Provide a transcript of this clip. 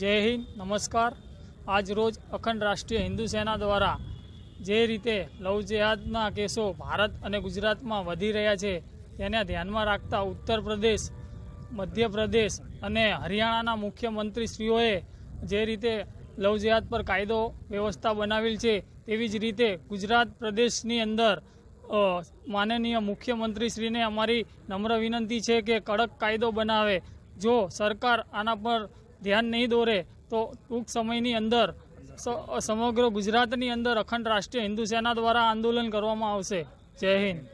जय हिंद नमस्कार। आज रोज अखंड राष्ट्रीय हिंदू सेना द्वारा जे रीते लव जिहादना केसों भारत और गुजरात में वधी रह्या छे तेने ध्यान में राखता उत्तर प्रदेश, मध्य प्रदेश और हरियाणा मुख्यमंत्रीश्रीओए जे रीते लव जिहाद पर कायदो व्यवस्था बनावेल छे तेवी ज रीते गुजरात प्रदेशनी अंदर माननीय मुख्यमंत्रीश्री ने अमारी नम्र विनंती है कि कड़क कायदो बनावे। जो सरकार आना पर ध्यान नहीं दोरे तो टूंक समयनी अंदर समग्र गुजरातनी अंदर अखंड राष्ट्रीय हिंदू सेना द्वारा आंदोलन करवामां आवशे। जय हिंद।